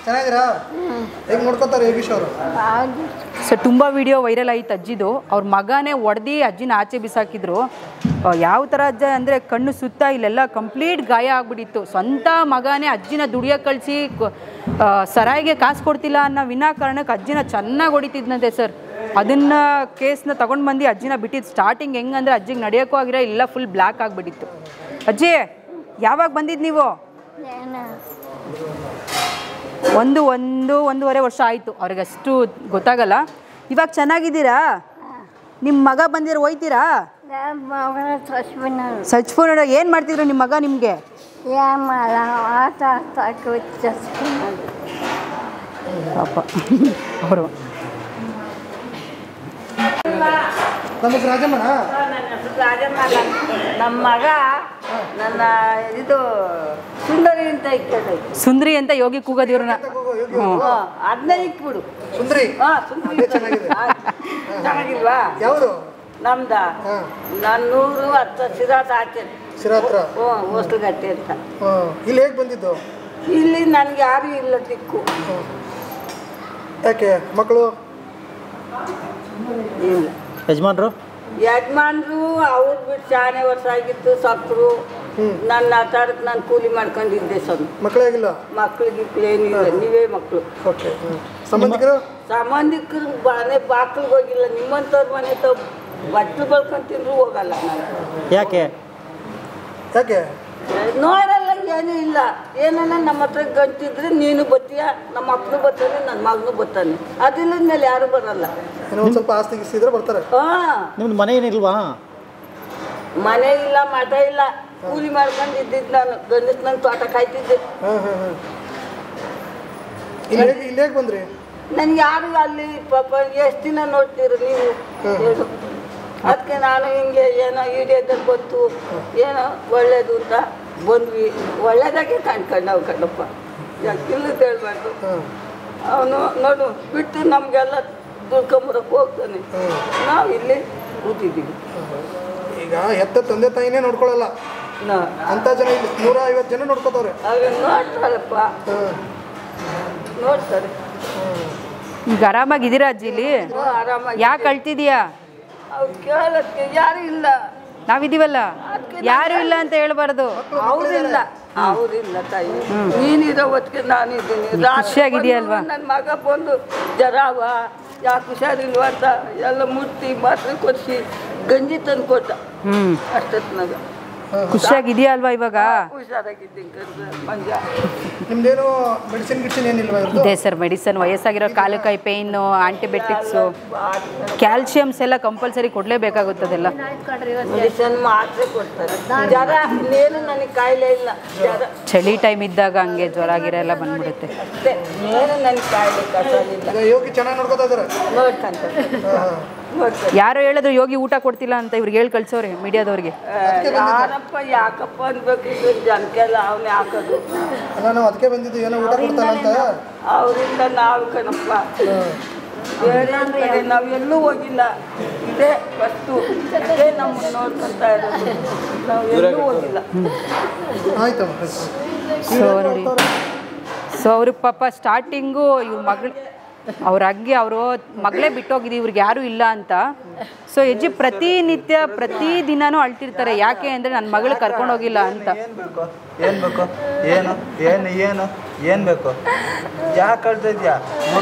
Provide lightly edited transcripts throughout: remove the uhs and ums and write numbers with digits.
ಚೆನ್ನಾಗಿದ್ದೀರಾ? ಹೇಗೆ ನೋಡ್ಕೊತಾರೆ ಯೋಗೀಶ್ ಅವರು? ಸರ್ ತುಂಬ ವಿಡಿಯೋ ವೈರಲ್ ಆಯ್ತು ಅಜ್ಜಿದು. ಅವ್ರ ಮಗನೇ ಹೊಡೆದು ಅಜ್ಜಿನ ಆಚೆ ಬಿಸಾಕಿದ್ರು. ಯಾವ ಥರ ಅಜ್ಜ ಅಂದರೆ ಕಣ್ಣು ಸುತ್ತ ಇಲ್ಲೆಲ್ಲ ಕಂಪ್ಲೀಟ್ ಗಾಯ ಆಗ್ಬಿಟ್ಟಿತ್ತು. ಸ್ವಂತ ಮಗನೇ ಅಜ್ಜಿನ ದುಡಿಯೋಕೆ ಕಳಿಸಿ ಸರಾಯಿಗೆ ಕಾಸು ಕೊಡ್ತಿಲ್ಲ ಅನ್ನೋ ವಿನಾಕಾರಣಕ್ಕೆ ಅಜ್ಜಿನ ಚೆನ್ನಾಗಿ ಹೊಡಿತಿದ್ನಂತೆ ಸರ್. ಅದನ್ನು ಕೇಸ್ನ ತೊಗೊಂಡು ಬಂದು ಅಜ್ಜಿನ ಬಿಟ್ಟಿದ್ದು. ಸ್ಟಾರ್ಟಿಂಗ್ ಹೆಂಗಂದ್ರೆ ಅಜ್ಜಿಗೆ ನಡೆಯೋಕ್ಕೂ ಆಗಿರೋ ಇಲ್ಲ, ಫುಲ್ ಬ್ಲ್ಯಾಕ್ ಆಗಿಬಿಟ್ಟಿತ್ತು. ಅಜ್ಜಿ ಯಾವಾಗ ಬಂದಿದ್ದು ನೀವು? ಒಂದೂವರೆ ವರ್ಷ ಆಯಿತು. ಅವ್ರಿಗೆ ಅಷ್ಟು ಗೊತ್ತಾಗಲ್ಲ. ಇವಾಗ ಚೆನ್ನಾಗಿದ್ದೀರಾ? ನಿಮ್ಮ ಮಗ ಬಂದಿರೋ ಹೋಯ್ತೀರಾ? ಸಚ್ಫೋನ್ ಏನು ಮಾಡ್ತಿದ್ರು ನಿಮ್ಮ ಮಗ ನಿಮಗೆ? ಪಾಪ ಅವರು ರಾಜಮ್ಮನ ನಮ್ಮ ಮಗ ನನ್ನ ಇದು ಸುಂದರಿ ಅಂತ ಇಕ್ಕಿದ್ರು. ಸುಂದ್ರಿ ಅಂತ ಯೋಗಿ ಕೂಗೋದು ಇವ್ರನ್ನ. ಅದನ್ನೇ ಇಕ್ಬಿಡು. ಸುಂದ್ರಿ ಚೆನ್ನಾಗಿಲ್ವಾ? ಯಾವುದು ನಮ್ದ? ನಾನು 110 ಸಿರಾತ್ ಹಾಕ್ತೇನೆ. ಸಿರಾತ್ರ? ಹೊಸಲುಗಟ್ಟೆ ಅಂತ. ಇಲ್ಲಿ ಹೇಗೆ ಬಂದಿದ್ದು? ಇಲ್ಲಿ ನನಗೆ ಯಾರು ಇಲ್ಲ ದಿಕ್ಕು. ಯಾಕೆ ಮಕ್ಕಳು? ಇಲ್ಲ. ಯಜಮಾನ್ರು ಅವ್ರು ಬಿಟ್ಟು ಶಾನೆ ವರ್ಷ ಆಗಿತ್ತು, ಸತ್ರು. ನನ್ನ ಆಟಾಡಕ್ಕೆ ನಾನು ಕೂಲಿ ಮಾಡ್ಕೊಂಡಿದ್ದೆ ಸ್ವಾಮಿ. ಮಕ್ಕಳಾಗಿಲ್ಲ? ಮಕ್ಳಿಗೆ ಏನಿಲ್ಲ, ನೀವೇ ಮಕ್ಕಳು. ಸಂಬಂಧಿಕರು ಮನೆ ಬಾಕ್ಲಿಗೆ ಹೋಗಿಲ್ಲ. ನಿಮ್ಮಂಥವ್ರ ಮನೆ ಬಟ್ಲು ಬಳ್ಕೊಂತಿದ್ರು ಹೋಗಲ್ಲ ನಾನು. ಯಾಕೆ ನೋಡಲ್ಲ, ಏನೂ ಇಲ್ಲ. ಏನನ್ನ ನಮ್ಮ ಹತ್ರ ಗಂಟಿದ್ರೆ ನೀನು ಬತ್ತೀಯ, ನಮ್ಮ ಮಕ್ಕಳು ಬರ್ತಾನೆ, ನನ್ನ ಮಗನು ಬರ್ತಾನೆ. ಅದಿಲ್ಲದ ಮೇಲೆ ಯಾರು ಬರಲ್ಲ. ಸ್ವಲ್ಪ ಆಸ್ತಿ ಗಿಸ್ತಿದ್ರೆ ಬರ್ತಾರೆ. ನಿಮ್ದು ಮನೆ ಏನಿಲ್ವಾ? ಮನೆ ಇಲ್ಲ, ಮಠ ಇಲ್ಲ. ಕೂಲಿ ಮಾಡ್ಕೊಂಡು ಇದ್ದಿದ್ದು ನಾನು. ಗಂಡಸ್ ನನ್ನ ತೋಟ ಕಾಯ್ತಿದ್ದೆ. ಇಲ್ಲೇ ಬಂದ್ರಿ? ನನ್ಗೆ ಯಾರು ಅಲ್ಲಿ ಪಾಪ ಎಷ್ಟು ದಿನ ನೋಡ್ತೀರಿ ನೀವು? ಅದಕ್ಕೆ ನಾನು ಹಿಂಗೆ ಏನೋ ಹಿಡಿಯೋದಲ್ಲಿ ಬಂತು, ಏನೋ ಒಳ್ಳೇದು ಅಂತ ಬಂದ್ವಿ. ಒಳ್ಳೇದಾಗೆ ಕಾಣ್ಕೊಂಡು ನಾವು ಕಣಪ್ಪ, ಯಾಕಿಲ್ಲದ ಹೇಳ್ಬಾರ್ದು. ಅವನು ನೋಡು ಬಿಟ್ಟು ನಮಗೆಲ್ಲ ದುಡ್ಕೊಂಬರಕ್ಕೆ ಹೋಗ್ತಾನೆ. ನಾವು ಇಲ್ಲಿ ಕೂತಿದ್ದೀವಿ. ಈಗ ಹೆತ್ತ ತಂದೆ ತಾಯಿನೇ ನೋಡ್ಕೊಳ್ಳಲ್ಲ ಅಂತ ಜನ ಇಲ್ಲಿ 150 ಜನ ನೋಡ್ಕೋತವ್ರೆ. ನೋಡ್ತಾರಪ್ಪ, ನೋಡ್ತಾರೆ. ಈಗ ಆರಾಮಾಗಿದ್ದೀರಾ ಅಜ್ಜಿಲಿ? ಆರಾಮಾಗಿ. ಯಾಕೆ ಅಳ್ತಿದೀಯಾ? ಅವ್ರು ಕೇಳೋಕ್ಕೆ ಯಾರು ಇಲ್ಲ. ನಾವಿದೀವಲ್ಲ, ಯಾರು ಇಲ್ಲ ಅಂತ ಹೇಳ್ಬಾರ್ದು. ಅವ್ರಿಲ್ಲ ತಾಯಿ. ನೀನಿರೋ ಹೊತ್ತಿಗೆ ನಾನಿದ್ದೀನಿ. ಖುಷಿಯಾಗಿದೆಯಲ್ವಾ? ನನ್ನ ಮಗ ಬಂದು ಜರಾವ ಯಾಕೆ ಹುಷಾರಿಲ್ವ ಅಂತ ಎಲ್ಲ ಮುಟ್ಟಿ ಮಾತ್ರೆ ಕೊಡಿಸಿ ಗಂಜಿ ತಂದು ಕೊಟ್ಟ. ಅಷ್ಟೊತ್ತಿನಾಗ ಖುಷಿಯಾಗಿದೆಯಾ ಅಲ್ವಾ ಇವಾಗ? ಹುಷಾರಾಗಿದ್ದೀನಿ ಮಂಜ. ನಿಮ್ದೇನು ಮೆಡಿಸಿನ್ ಏನಿಲ್ವಾ? ಇದೆ ಸರ್ ಮೆಡಿಸನ್. ವಯಸ್ಸಾಗಿರೋ ಕಾಲು ಕೈ ಪೇಯ್ನು, ಆಂಟಿಬಯೋಟಿಕ್ಸು, ಕ್ಯಾಲ್ಸಿಯಮ್ಸ್ ಎಲ್ಲ ಕಂಪಲ್ಸರಿ ಕೊಡಲೇಬೇಕಾಗುತ್ತದೆಲ್ಲ. ಮೆಡಿಸನ್ ಮಾತ್ರೆ ಕೊಡ್ತಾರೆ. ಜ್ವರ ಇನ್ನೇನು ನನಗೆ ಕಾಯಿಲೆ ಇಲ್ಲ. ಜ್ವರ ಚಳಿ ಟೈಮ್ ಇದ್ದಾಗ ಹಂಗೆ ಜ್ವರ ಗಿರ ಎಲ್ಲ ಬಂದ್ಬಿಡುತ್ತೆ ಅಷ್ಟೇ. ಏನು ನನಗೆ ಕಾಯಿಲೆ ಕಸಲಿಲ್ಲ. ಯೋಗಿ ಚೆನ್ನಾಗಿ ನೋಡ್ಕೋತಾ ಇದ್ದಾರೆ. ನೋಡ್ಕೊಂತಾರೆ. ಯಾರೋ ಹೇಳಿದ್ರು ಯೋಗಿ ಊಟ ಕೊಡ್ತಿಲ್ಲ ಅಂತ, ಇವ್ರಿಗೆ ಹೇಳಿ ಕಳ್ಸೋರಿ ಮೀಡಿಯಾದವ್ರಿಗೆ. ಯಾರಪ್ಪ ಯಾಕಪ್ಪ ಅನ್ಬೇಕು, ಇದು ಜನಕ್ಕೆಲ್ಲ ಅವನೇ ಹಾಕೋದು. ನಾವು ಅದಕ್ಕೆ ಬಂದಿದ್ದು, ಏನೋ ಊಟ ಕೊಡ್ತಾರ ಅಂತ. ಅವರಿಂದ ನಾವು ಕಣಪ್ಪ, ಬೇರೆ ಕಡೆ ನಾವು ಎಲ್ಲೂ ಹೋಗಿಲ್ಲ. ಇದೇ ಫಸ್ಟು, ಇದೇ ನಮ್ಮನ್ನು ನೋಡ್ಕೊತಾ ಇರೋದು. ನಾವು ಎಲ್ಲೂ ಹೋಗಿಲ್ಲ. ಆಯ್ತಮ್ಮ. ಸೊ ನೋಡಿ, ಸೊ ಅವ್ರಿಗೆ ಪಾಪ ಸ್ಟಾರ್ಟಿಂಗು ಇವ್ರ ಮಗಳು, ಅವ್ರ ಅಗ್ಗೆ ಅವರು ಮಗಳೇ ಬಿಟ್ಟೋಗಿದ್ದು, ಇವ್ರಿಗೆ ಯಾರೂ ಇಲ್ಲ ಅಂತ. ಸೊ ಹೆಜ್ಜೆ ಪ್ರತಿನಿತ್ಯ ಪ್ರತಿದಿನನೂ ಅಳ್ತಿರ್ತಾರೆ. ಯಾಕೆ ಅಂದರೆ ನನ್ನ ಮಗಳು ಕರ್ಕೊಂಡೋಗಿಲ್ಲ ಅಂತ. ಏನು ಬೇಕು? ಏನು ಬೇಕು? ಯಾಕೆ ಅಳ್ತಾ ಇದೆಯಾ?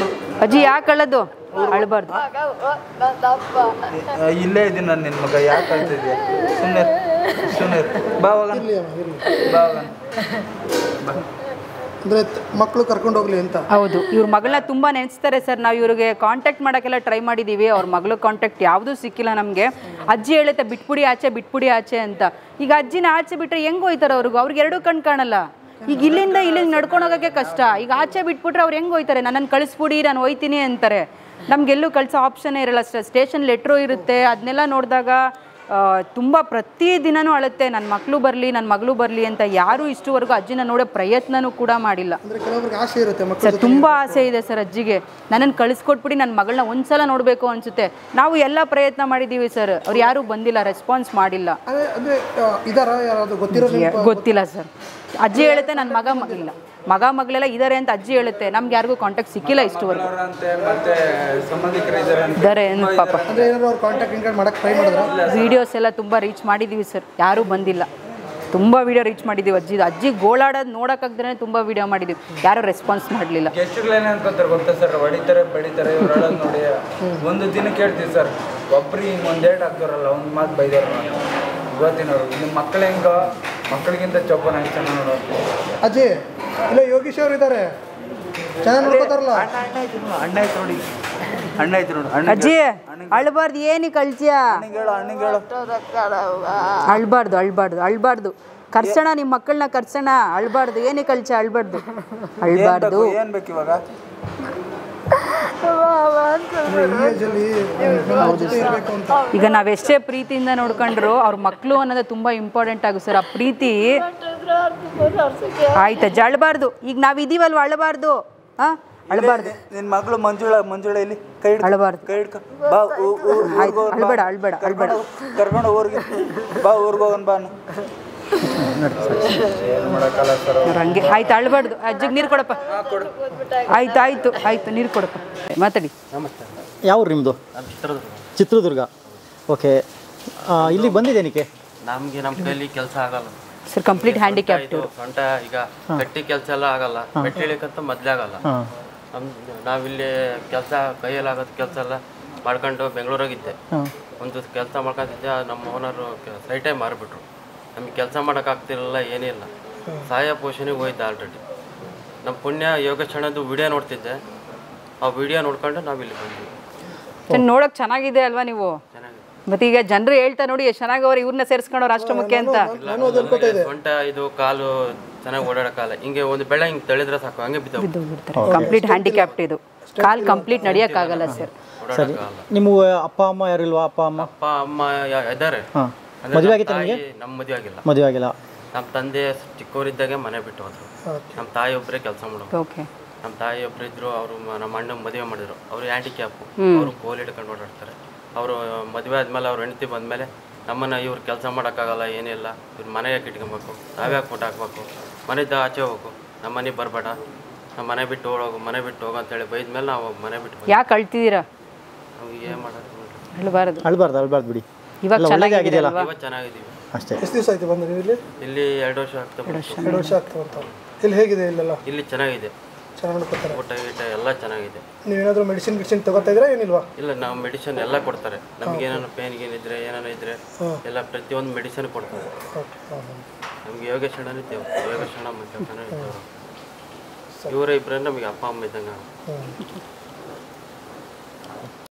ಅಜ್ಜಿ ಯಾಕೆ ಅಳ್ಳೋದು? ಅಳ್ಬಾರ್ದು. ಇಲ್ಲೇ ಇದ್ದೀನಿ ನಾನು, ನಿನ್ನ ಮಗ. ಯಾಕೆ ಅಳ್ತಾ ಇದೆಯಾ? ಸುಮ್ಮನೆ ಬಾವಾಗ ಅಂದರೆ ಮಕ್ಕಳು ಕರ್ಕೊಂಡು ಹೋಗ್ಲಿ ಅಂತ. ಹೌದು, ಇವ್ರ ಮಗಳನ್ನ ತುಂಬ ನೆನೆಸ್ತಾರೆ ಸರ್. ನಾವು ಇವ್ರಿಗೆ ಕಾಂಟ್ಯಾಕ್ಟ್ ಮಾಡೋಕ್ಕೆಲ್ಲ ಟ್ರೈ ಮಾಡಿದ್ದೀವಿ. ಅವ್ರ ಮಗಳು ಕಾಂಟ್ಯಾಕ್ಟ್ ಯಾವುದೂ ಸಿಕ್ಕಿಲ್ಲ ನಮಗೆ. ಅಜ್ಜಿ ಹೇಳುತ್ತೆ ಬಿಟ್ಬಿಡಿ ಆಚೆ ಅಂತ. ಈಗ ಅಜ್ಜಿನ ಆಚೆ ಬಿಟ್ಟರೆ ಹೆಂಗೆ ಹೋಯ್ತಾರೆ ಅವ್ರಿಗೆ ಎರಡೂ ಕಣ್ಣು ಕಾಣಲ್ಲ. ಈಗ ಇಲ್ಲಿಂದ ನಡ್ಕೊಂಡು ಹೋಗೋಕ್ಕೆ ಕಷ್ಟ. ಈಗ ಆಚೆ ಬಿಟ್ಬಿಟ್ರೆ ಅವ್ರು ಹೆಂಗೆ ಹೋಯ್ತಾರೆ? ನನ್ನನ್ನು ಕಳಿಸ್ಬಿಡಿ, ನಾನು ಹೋಯ್ತೀನಿ ಅಂತಾರೆ. ನಮಗೆಲ್ಲೂ ಕಳಿಸೋ ಆಪ್ಷನ್ನೇ ಇರಲ್ಲ. ಸ್ಟೇಷನ್ ಲೆಟ್ರು ಇರುತ್ತೆ. ಅದನ್ನೆಲ್ಲ ನೋಡಿದಾಗ ತುಂಬ ಪ್ರತಿದಿನವೂ ಅಳುತ್ತೆ, ನನ್ನ ಮಗಳು ಬರಲಿ ಅಂತ. ಯಾರೂ ಇಷ್ಟುವರೆಗೂ ಅಜ್ಜಿನ ನೋಡೋ ಪ್ರಯತ್ನನೂ ಕೂಡ ಮಾಡಿಲ್ಲ ಸರ್. ತುಂಬ ಆಸೆ ಇದೆ ಸರ್ ಅಜ್ಜಿಗೆ. ನನ್ನನ್ನು ಕಳಿಸ್ಕೊಟ್ಬಿಡಿ, ನನ್ನ ಮಗಳನ್ನ ಒಂದ್ಸಲ ನೋಡಬೇಕು ಅನಿಸುತ್ತೆ. ನಾವು ಎಲ್ಲ ಪ್ರಯತ್ನ ಮಾಡಿದ್ದೀವಿ ಸರ್, ಅವ್ರು ಯಾರೂ ಬಂದಿಲ್ಲ, ರೆಸ್ಪಾನ್ಸ್ ಮಾಡಿಲ್ಲ. ಗೊತ್ತಿಲ್ಲ ಸರ್. ಅಜ್ಜಿ ಹೇಳುತ್ತೆ ನನ್ನ ಮಗ ಇಲ್ಲ. ಮಗ ಮಗಳೆಲ್ಲ ಇದ್ದಾರೆ ಅಂತ ಅಜ್ಜಿ ಹೇಳುತ್ತೆ. ನಮ್ಗೆ ಯಾರಿಗೂ ಕಾಂಟ್ಯಾಕ್ಟ್ ಸಿಕ್ಕಿಲ್ಲ ಇಷ್ಟುವರೆಗೂ. ಮತ್ತೆ ಸಂಬಂಧಿಕರು ಇದ್ದಾರೆ ಪಾಪ. ಅಂದರೆ ಏನಾದ್ರು ಅವ್ರು ಕಾಂಟ್ಯಾಕ್ಟ್ ಮಾಡಕ್ಕೆ ಟ್ರೈ ಮಾಡಿದ್ರೆ? ವೀಡಿಯೋಸ್ ಎಲ್ಲ ತುಂಬ ರೀಚ್ ಮಾಡಿದ್ದೀವಿ ಸರ್, ಯಾರೂ ಬಂದಿಲ್ಲ. ತುಂಬ ವೀಡಿಯೋ ರೀಚ್ ಮಾಡಿದ್ದೀವಿ. ಅಜ್ಜಿ ಗೋಳಾಡೋದು ನೋಡೋಕ್ಕಾಗ್ದೇ ತುಂಬ ವೀಡಿಯೋ ಮಾಡಿದ್ದೀವಿ, ಯಾರೂ ರೆಸ್ಪಾನ್ಸ್ ಮಾಡಲಿಲ್ಲ. ಗೆಸ್ಟ್ಗಳೇನೆ ಅನ್ಕೊಂತಾರೆ ಗೊತ್ತಾ ಸರ್, ಹೊಡಿತಾರೆ ಬಡಿತಾರೆ ಇವ್ರು ಹೇಳೋದು ನೋಡಿ. ಒಂದು ದಿನ ಕೇಳ್ತೀವಿ ಸರ್, ಒಬ್ರಿಗೆ ಹಿಂಗೆ ಒಂದು ಡೇಟ್ ಹಾಕ್ತಾರಲ್ಲ, ಒಂದು ಮಾತು ಬೈದಾರ ಗೊತ್ತಿನವ್ರು. ನಿಮ್ಮ ಮಕ್ಳು ಹೆಂಗೋ ಮಕ್ಕಳಿಗಿಂತ ಚೊಬ್ಬ ನಂಗೆ ಚೆನ್ನಾಗಿ ನೋಡೋದು. ಅಜ್ಜಿ ಇಲ್ಲ ಯೋಗೀಶ್ ಅವ್ರು ಇದ್ದಾರೆ, ಚೆನ್ನಾಗಿ ನೋಡ್ಕೋತಾರಲ್ಲ. ಅಣ್ಣ ಆಯ್ತು ನೋಡಿ, ಅಣ್ಣ ಆಯ್ತು ನೋಡಿ. ಅಜ್ಜಿ ಅಳ್ಬಾರ್ದು, ಏನಕ್ಕೆ ಅಳ್ತೀಯಾ? ಅಳ್ಬಾರ್ದು. ಕರ್ಸೋಣ, ನಿಮ್ಮ ಮಕ್ಕಳನ್ನ ಕರ್ಸೋಣ. ಅಳ್ಬಾರ್ದು, ಏನಕ್ಕೆ ಅಳ್ಬಾರ್ದು. ಏನು ಬೇಕು ಇವಾಗ? ಈಗ ನಾವೆಷ್ಟೇ ಪ್ರೀತಿಯಿಂದ ನೋಡ್ಕೊಂಡ್ರು ಅವ್ರ ಮಕ್ಕಳು ಅನ್ನೋದು ತುಂಬ ಇಂಪಾರ್ಟೆಂಟ್ ಆಗುತ್ತೆ ಸರ್. ಆ ಪ್ರೀತಿ ಆಯ್ತು ಅಳ್ಬಾರ್ದು. ಈಗ ನಾವಿದೀವಲ್ವ, ಅಳಬಾರ್ದು. ಅಳಬಾರ್ದು. ನಿನ್ನ ಮಗಳು ಮಂಜುಳ ಇಲ್ಲಿ ಕೈ ಅಳಬಾರ್ದು. ಕೈ ಹಿಡ್ಕೊ ಬಾ. ಅಳ್ಬೇಡ. ಕರ್ಕೊಂಡು ಊರಿಗೆ ಬಾ, ಊರಿಗೆ ಹೋಗೋಣ ಬಾ. ಹಂಗೆ ಆಯ್ತು, ಅಳ್ಬಾರ್ದು. ಅಜ್ಜಿಗೆ ನೀರು ಕೊಡಪ್ಪ. ಆಯ್ತು ನೀರು ಕೊಡಪ್ಪ. ಮಾತಾಡಿ. ನಮಸ್ತೆ. ಯಾವ ಊರು ನಿಮ್ಮದು? ಚಿತ್ರದುರ್ಗ. ಓಕೆ, ಇಲ್ಲಿಗೆ ಬಂದಿದ್ದೇನಕ್ಕೆ? ನಮಗೆ ನಮ್ಮ ಕೈಲಿ ಕೆಲಸ ಆಗಲ್ಲ ಸರ್, ಕಂಪ್ಲೀಟ್ ಹ್ಯಾಂಡಿಕ್ಯಾಪ್ಟ್. ಸೊಂಟ ಈಗ ಗಟ್ಟಿ ಕೆಲಸ ಎಲ್ಲ ಆಗಲ್ಲ, ಮೆಟ್ಟಿಳಿಕಂತ ಮೊದಲೇ ಆಗಲ್ಲ. ನಾವಿಲ್ಲಿ ಕೆಲಸ ಕೈಯಲ್ಲಿ ಆಗೋದು ಕೆಲಸ ಎಲ್ಲ ಮಾಡ್ಕೊಂಡು ಬೆಂಗಳೂರಾಗಿದ್ದೆ. ಒಂದು ಕೆಲಸ ಮಾಡ್ಕೊತಿದ್ದೆ, ನಮ್ಮ ಓನರು ಸೈಟೇ ಮಾರಿಬಿಟ್ರು. ನಮಗೆ ಕೆಲಸ ಮಾಡೋಕ್ಕಾಗ್ತಿರಲಿಲ್ಲ, ಏನಿಲ್ಲ. ಸಹಾಯ ಪೋಷಣೆಗೆ ಹೋಯ್ತು ಆಲ್ರೆಡಿ. ನಮ್ಮ ಪುಣ್ಯ ಯೋಗಕ್ಷಣದ್ದು ವಿಡಿಯೋ ನೋಡ್ತಿದ್ದೆ, ಆ ವಿಡಿಯೋ ನೋಡ್ಕೊಂಡು ನಾವಿಲ್ಲಿ ಬಂದ್ವಿ. ನೋಡೋಕೆ ಚೆನ್ನಾಗಿದೆ ಅಲ್ವಾ ನೀವು? ಮತ್ತೆ ಈಗ ಜನರು ಹೇಳ್ತಾ ನೋಡಿ ಎಷ್ಟು ಚೆನ್ನಾಗವ್ರು, ಇವ್ರನ್ನ ಸೇರಿಸ್ಕೊಂಡವ್ರು ಆಶ್ರಮಕ್ಕೆ ಅಂತ. ಸೊಂಟ ಇದು ಕಾಲು ಚೆನ್ನಾಗಿ ಓಡಾಡೋಕ್ಕಲ್ಲ, ಹಿಂಗೆ ಒಂದು ಬೆಳೆ ಹಿಂಗೆ ತಳಿದ್ರೆ ಸಾಕು, ಹಂಗೆ ಬಿದ್ದೋಗ್ಬಿಡ್ತಾರೆ. ಕಂಪ್ಲೀಟ್ ಹ್ಯಾಂಡಿಕ್ಯಾಪ್ಟ್ ಇದು, ಕಾಲು ಕಂಪ್ಲೀಟ್ ನಡೆಯೋಕ್ಕಾಗಲ್ಲ ಸರ್. ಸರಿ, ನಿಮ್ಮ ಅಪ್ಪ ಅಮ್ಮ ಯಾರಿಲ್ವಾ? ಅಪ್ಪ ಅಮ್ಮ ಇದ್ದಾರೆ. ಮದುವೆ ಆಗಿತ್ತು ನಿಮಗೆ? ನಮ್ಮ ಮದುವೆ ಆಗಿಲ್ಲ. ಮದುವೆ ಆಗಿಲ್ಲ. ನಮ್ಮ ತಂದೆ ಚಿಕ್ಕವರಿದ್ದಾಗೆ ಮನೆ ಬಿಟ್ಟು ಹೋದ್ರು. ನಮ್ಮ ತಾಯಿ ಒಬ್ಬರೇ ಕೆಲಸ ಮಾಡೋದು. ನಮ್ಮ ತಾಯಿ ಒಬ್ಬರು ಇದ್ರು, ಅವರು ನಮ್ಮ ಅಣ್ಣನ ಮದುವೆ ಮಾಡಿದ್ರು. ಅವರು ಹ್ಯಾಂಡಿಕ್ಯಾಪು, ಅವರು ಕೋಲ್ ಹಿಡ್ಕೊಂಡು ಓಡಾಡ್ತಾರೆ. ಅವರು ಮದುವೆ ಆದಮೇಲೆ ಅವ್ರ ಹೆಂಡತಿ ಬಂದಮೇಲೆ ನಮ್ಮನ್ನು ಇವ್ರು ಕೆಲಸ ಮಾಡೋಕ್ಕಾಗಲ್ಲ, ಏನಿಲ್ಲ, ಇವ್ರು ಮನೆಗೆ ಇಟ್ಕೊಬೇಕು, ನಾವೇ ಫೋಟೋ ಹಾಕ್ಬೇಕು, ಮನೆಯಿಂದ ಆಚೆ ಹೋಗು, ನಮ್ಮ ಮನೆಗೆ ಬರಬೇಡ, ನಮ್ಮ ಮನೆ ಬಿಟ್ಟು ಹೋಗು ಅಂತೇಳಿ ಬೈದ್ಮೇಲೆ ನಾವು ಮನೆ ಬಿಟ್ಟು. ಯಾಕೆ ಅಳ್ತಿದ್ದೀರಾ? ನಾವು ಏನು ಮಾಡೋದು? ಅಳ್ಬಾರ್ದು ಬಿಡಿ. ಇವಾಗ ಚೆನ್ನಾಗಿದೆಯಲ್ಲ? ಇವಾಗ ಚೆನ್ನಾಗಿದ್ದೀವಿ ಅಷ್ಟೇ. ಎಷ್ಟು ದಿವಸ ಆಯ್ತು ಬಂದು ನೀವು ಇಲ್ಲಿ? ಇಲ್ಲಿ 2 ವರ್ಷ ಆಗ್ತಾ 2 ವರ್ಷ ಆಗ್ತಾ ಬಂತ. ಇಲ್ಲಿ ಹೇಗಿದೆ? ಇಲ್ಲೆಲ್ಲ ಇಲ್ಲಿ ಚೆನ್ನಾಗಿದೆ, ಚೆನ್ನಾಗಿ ನೋಡ್ಕೊತಾರೆ. ಊಟ ಗೀಟ ಎಲ್ಲ ಚೆನ್ನಾಗಿದೆ. ನೀವೇನಾದರೂ ಮೆಡಿಸಿನ್ ತಗೋತಾ ಇದ್ದೀರಾ ಏನಿಲ್ವಾ? ಇಲ್ಲ, ನಾವು ಮೆಡಿಸಿನ್ ಎಲ್ಲ ಕೊಡ್ತಾರೆ. ನಮ್ಗೆ ಏನಾದ್ರು ಪೇನ್ ಇದ್ರೆ ಏನಾರು ಇದ್ರೆ ಎಲ್ಲ ಪ್ರತಿಯೊಂದು ಮೆಡಿಸಿನ್ ಕೊಡ್ತಾರೆ. ನಮ್ಗೆ ಯೋಗೇಶಣ್ಣನೇ ದೇವ್ರು, ಯೋಗೇಶಣ್ಣ ಮತ್ತು ಇವರೇ ಇಬ್ಬರೇ ನಮಗೆ ಅಪ್ಪ ಅಮ್ಮ ಇದ್ದಂಗೆ.